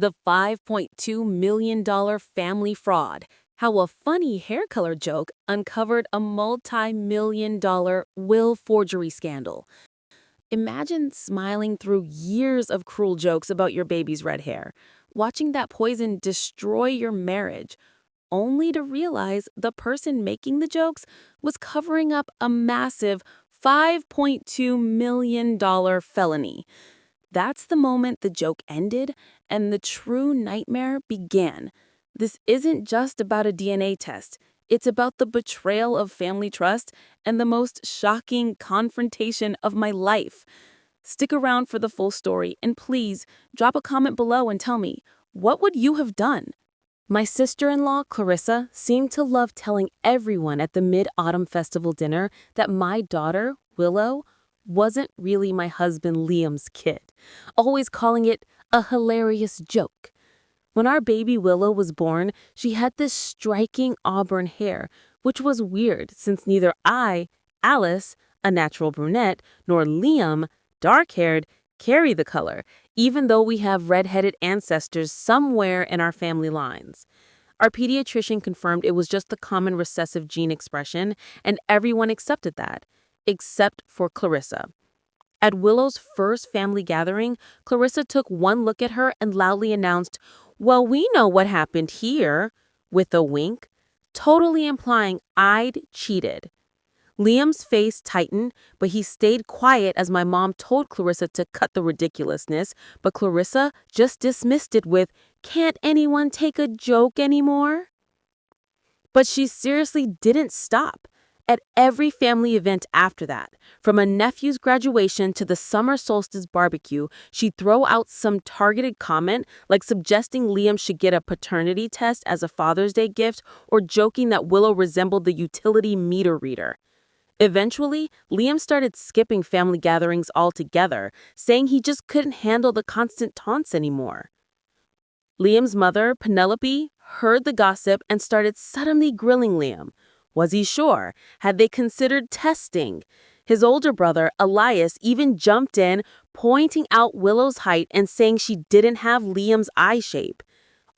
The $5.2 million family fraud. How a funny hair color joke uncovered a multi-million-dollar will forgery scandal. Imagine smiling through years of cruel jokes about your baby's red hair, watching that poison destroy your marriage, only to realize the person making the jokes was covering up a massive $5.2 million felony. That's the moment the joke ended and the true nightmare began. This isn't just about a DNA test. It's about the betrayal of family trust and the most shocking confrontation of my life. Stick around for the full story, and please drop a comment below and tell me, what would you have done? My sister-in-law, Clarissa, seemed to love telling everyone at the Mid-Autumn Festival dinner that my daughter, Willow, wasn't really my husband Liam's kid, always calling it a hilarious joke. When our baby Willow was born, she had this striking auburn hair, which was weird since neither I, Alice, a natural brunette, nor Liam, dark-haired, carry the color, even though we have red-headed ancestors somewhere in our family lines. Our pediatrician confirmed it was just the common recessive gene expression, and everyone accepted that, except for Clarissa. At Willow's first family gathering, Clarissa took one look at her and loudly announced, "Well, we know what happened here," with a wink, totally implying I'd cheated. Liam's face tightened, but he stayed quiet as my mom told Clarissa to cut the ridiculousness, but Clarissa just dismissed it with, "Can't anyone take a joke anymore?" But she seriously didn't stop. At every family event after that, from a nephew's graduation to the summer solstice barbecue, she'd throw out some targeted comment, like suggesting Liam should get a paternity test as a Father's Day gift or joking that Willow resembled the utility meter reader. Eventually, Liam started skipping family gatherings altogether, saying he just couldn't handle the constant taunts anymore. Liam's mother, Penelope, heard the gossip and started suddenly grilling Liam. Was he sure? Had they considered testing? His older brother, Elias, even jumped in, pointing out Willow's height and saying she didn't have Liam's eye shape.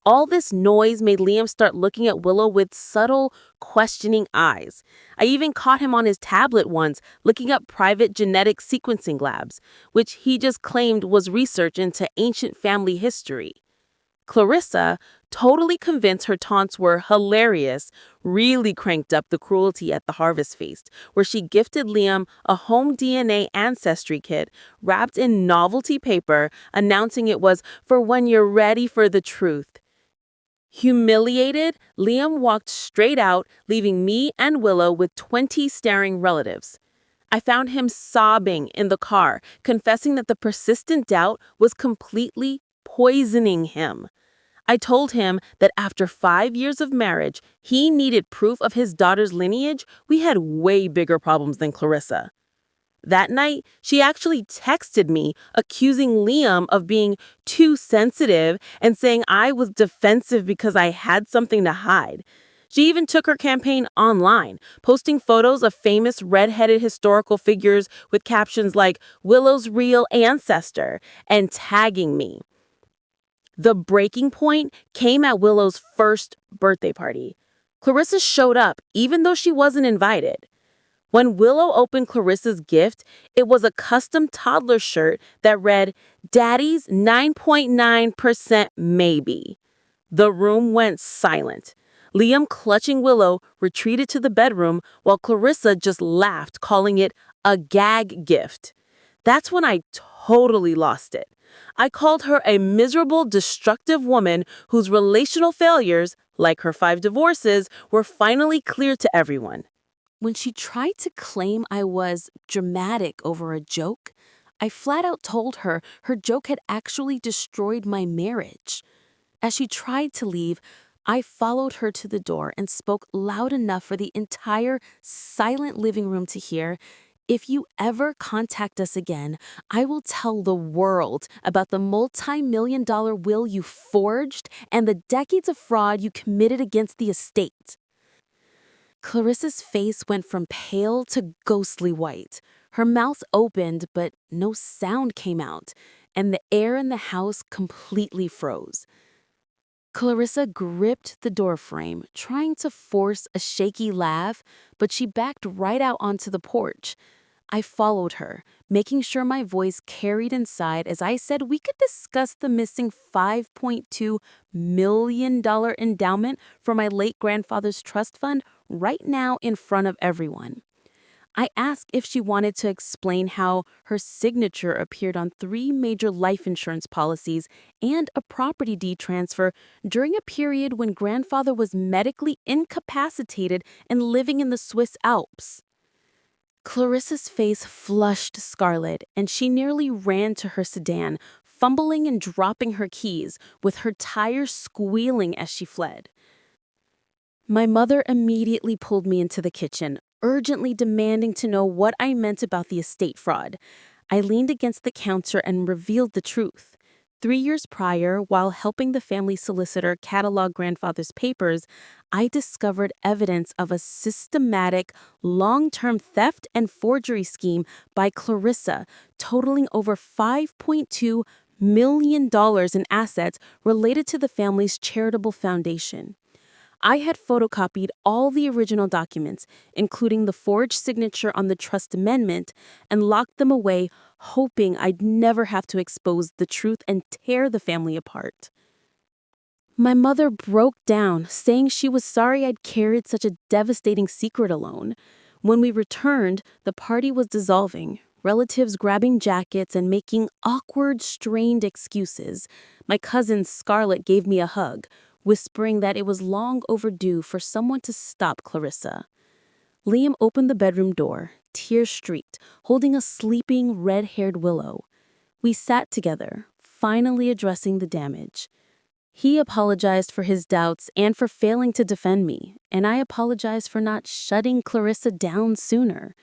All this noise made Liam start looking at Willow with subtle, questioning eyes. I even caught him on his tablet once, looking up private genetic sequencing labs, which he just claimed was research into ancient family history. Clarissa, totally convinced her taunts were hilarious, really cranked up the cruelty at the Harvest Feast, where she gifted Liam a home DNA ancestry kit wrapped in novelty paper, announcing it was for when you're ready for the truth. Humiliated, Liam walked straight out, leaving me and Willow with 20 staring relatives. I found him sobbing in the car, confessing that the persistent doubt was completely poisoning him. I told him that after 5 years of marriage, he needed proof of his daughter's lineage. We had way bigger problems than Clarissa. That night, she actually texted me, accusing Liam of being too sensitive and saying I was defensive because I had something to hide. She even took her campaign online, posting photos of famous red-headed historical figures with captions like "Willow's real ancestor" and tagging me. The breaking point came at Willow's first birthday party. Clarissa showed up, even though she wasn't invited. When Willow opened Clarissa's gift, it was a custom toddler shirt that read, "Daddy's 9.9% maybe." The room went silent. Liam, clutching Willow, retreated to the bedroom, while Clarissa just laughed, calling it a gag gift. That's when I totally lost it. I called her a miserable, destructive woman whose relational failures, like her 5 divorces, were finally clear to everyone. When she tried to claim I was dramatic over a joke, I flat out told her her joke had actually destroyed my marriage. As she tried to leave, I followed her to the door and spoke loud enough for the entire silent living room to hear, "If you ever contact us again, I will tell the world about the multi-million-dollar will you forged and the decades of fraud you committed against the estate." Clarissa's face went from pale to ghostly white. Her mouth opened, but no sound came out. and the air in the house completely froze. Clarissa gripped the doorframe, trying to force a shaky laugh, but she backed right out onto the porch. I followed her, making sure my voice carried inside as I said we could discuss the missing $5.2 million endowment for my late grandfather's trust fund right now in front of everyone. I asked if she wanted to explain how her signature appeared on 3 major life insurance policies and a property deed transfer during a period when grandfather was medically incapacitated and living in the Swiss Alps. Clarissa's face flushed scarlet, and she nearly ran to her sedan, fumbling and dropping her keys, with her tires squealing as she fled. My mother immediately pulled me into the kitchen, urgently demanding to know what I meant about the estate fraud. I leaned against the counter and revealed the truth. 3 years prior, while helping the family solicitor catalog grandfather's papers, I discovered evidence of a systematic, long-term theft and forgery scheme by Clarissa, totaling over $5.2 million in assets related to the family's charitable foundation. I had photocopied all the original documents, including the forged signature on the trust amendment, and locked them away, hoping I'd never have to expose the truth and tear the family apart. My mother broke down, saying she was sorry I'd carried such a devastating secret alone. When we returned, the party was dissolving, relatives grabbing jackets and making awkward, strained excuses. My cousin Scarlett gave me a hug, whispering that it was long overdue for someone to stop Clarissa. Liam opened the bedroom door, tears streaked, holding a sleeping, red-haired Willow. We sat together, finally addressing the damage. He apologized for his doubts and for failing to defend me, and I apologized for not shutting Clarissa down sooner.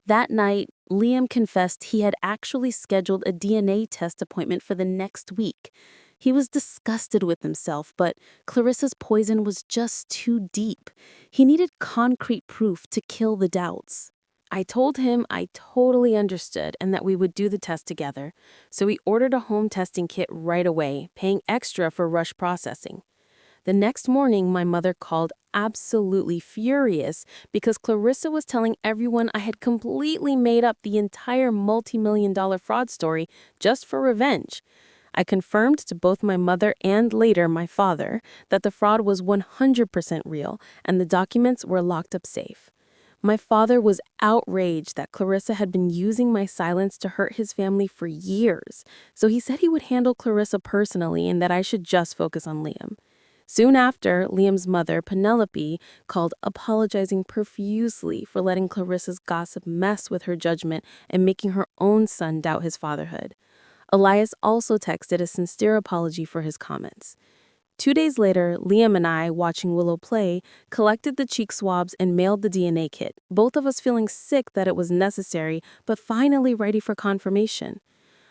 That night, Liam confessed he had actually scheduled a DNA test appointment for the next week. He was disgusted with himself, but Clarissa's poison was just too deep. He needed concrete proof to kill the doubts. I told him I totally understood and that we would do the test together, so we ordered a home testing kit right away, paying extra for rush processing. The next morning, my mother called absolutely furious because Clarissa was telling everyone I had completely made up the entire multi-million-dollar fraud story just for revenge. I confirmed to both my mother and later my father that the fraud was 100% real and the documents were locked up safe. My father was outraged that Clarissa had been using my silence to hurt his family for years, so he said he would handle Clarissa personally and that I should just focus on Liam. Soon after, Liam's mother, Penelope, called apologizing profusely for letting Clarissa's gossip mess with her judgment and making her own son doubt his fatherhood. Elias also texted a sincere apology for his comments. 2 days later, Liam and I, watching Willow play, collected the cheek swabs and mailed the DNA kit, both of us feeling sick that it was necessary, but finally ready for confirmation.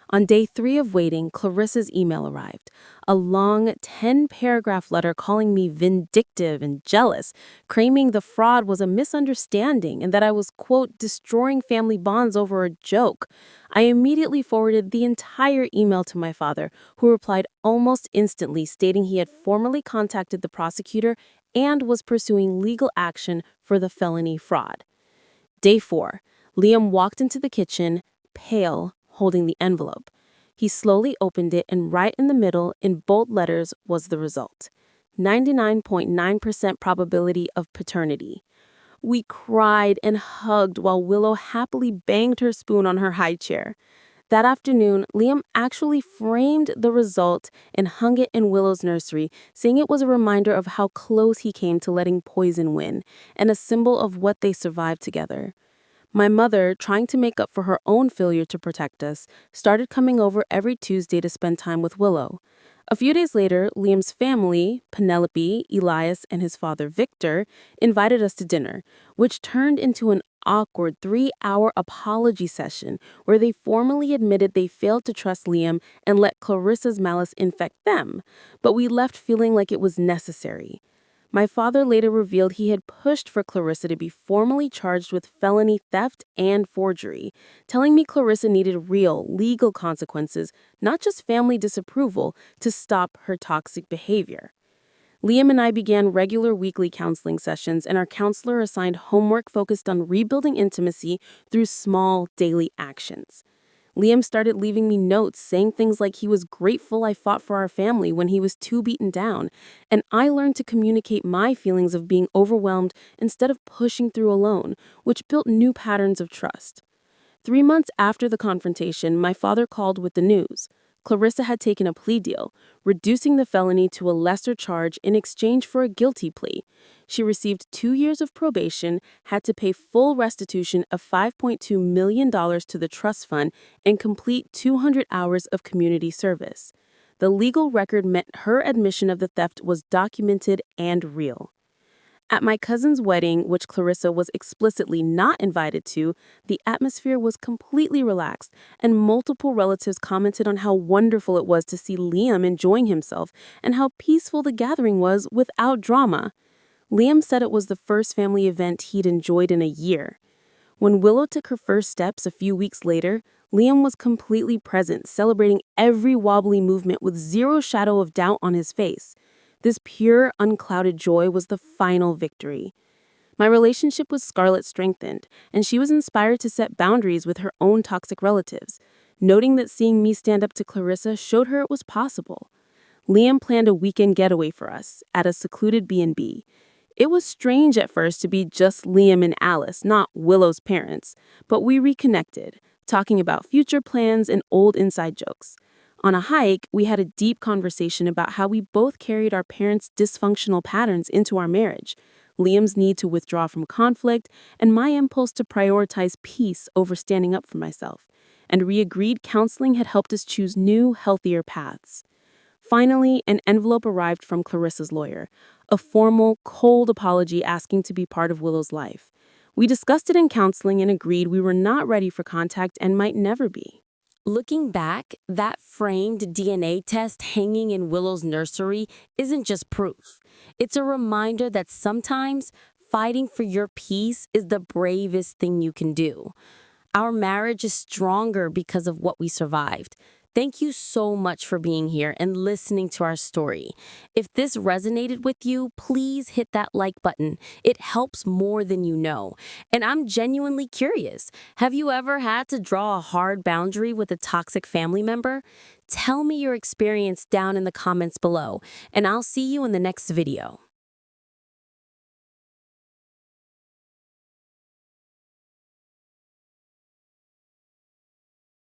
On day 3 of waiting, Clarissa's email arrived, a long 10-paragraph letter calling me vindictive and jealous, claiming the fraud was a misunderstanding and that I was, quote, destroying family bonds over a joke. I immediately forwarded the entire email to my father, who replied almost instantly, stating he had formally contacted the prosecutor and was pursuing legal action for the felony fraud. Day 4, Liam walked into the kitchen, pale, holding the envelope. He slowly opened it, and right in the middle, in bold letters, was the result. 99.9% probability of paternity. We cried and hugged while Willow happily banged her spoon on her high chair. That afternoon, Liam actually framed the result and hung it in Willow's nursery, saying it was a reminder of how close he came to letting poison win, and a symbol of what they survived together. My mother, trying to make up for her own failure to protect us, started coming over every Tuesday to spend time with Willow. A few days later, Liam's family, Penelope, Elias, and his father, Victor, invited us to dinner, which turned into an awkward 3-hour apology session where they formally admitted they failed to trust Liam and let Clarissa's malice infect them, but we left feeling like it was necessary. My father later revealed he had pushed for Clarissa to be formally charged with felony theft and forgery, telling me Clarissa needed real, legal consequences, not just family disapproval, to stop her toxic behavior. Liam and I began regular weekly counseling sessions, and our counselor assigned homework focused on rebuilding intimacy through small, daily actions. Liam started leaving me notes saying things like he was grateful I fought for our family when he was too beaten down, and I learned to communicate my feelings of being overwhelmed instead of pushing through alone, which built new patterns of trust. 3 months after the confrontation, my father called with the news. Clarissa had taken a plea deal, reducing the felony to a lesser charge in exchange for a guilty plea. She received 2 years of probation, had to pay full restitution of $5.2 million to the trust fund, and complete 200 hours of community service. The legal record meant her admission of the theft was documented and real. At my cousin's wedding, which Clarissa was explicitly not invited to, the atmosphere was completely relaxed, and multiple relatives commented on how wonderful it was to see Liam enjoying himself and how peaceful the gathering was without drama. Liam said it was the first family event he'd enjoyed in a year. When Willow took her first steps a few weeks later, Liam was completely present, celebrating every wobbly movement with zero shadow of doubt on his face. This pure, unclouded joy was the final victory. My relationship with Scarlett strengthened, and she was inspired to set boundaries with her own toxic relatives, noting that seeing me stand up to Clarissa showed her it was possible. Liam planned a weekend getaway for us at a secluded B&B. It was strange at first to be just Liam and Alice, not Willow's parents, but we reconnected, talking about future plans and old inside jokes. On a hike, we had a deep conversation about how we both carried our parents' dysfunctional patterns into our marriage, Liam's need to withdraw from conflict, and my impulse to prioritize peace over standing up for myself. And we agreed counseling had helped us choose new, healthier paths. Finally, an envelope arrived from Clarissa's lawyer, a formal, cold apology asking to be part of Willow's life. We discussed it in counseling and agreed we were not ready for contact and might never be. Looking back, that framed DNA test hanging in Willow's nursery isn't just proof. It's a reminder that sometimes fighting for your peace is the bravest thing you can do. Our marriage is stronger because of what we survived. Thank you so much for being here and listening to our story. If this resonated with you, please hit that like button. It helps more than you know. And I'm genuinely curious. Have you ever had to draw a hard boundary with a toxic family member? Tell me your experience down in the comments below, and I'll see you in the next video.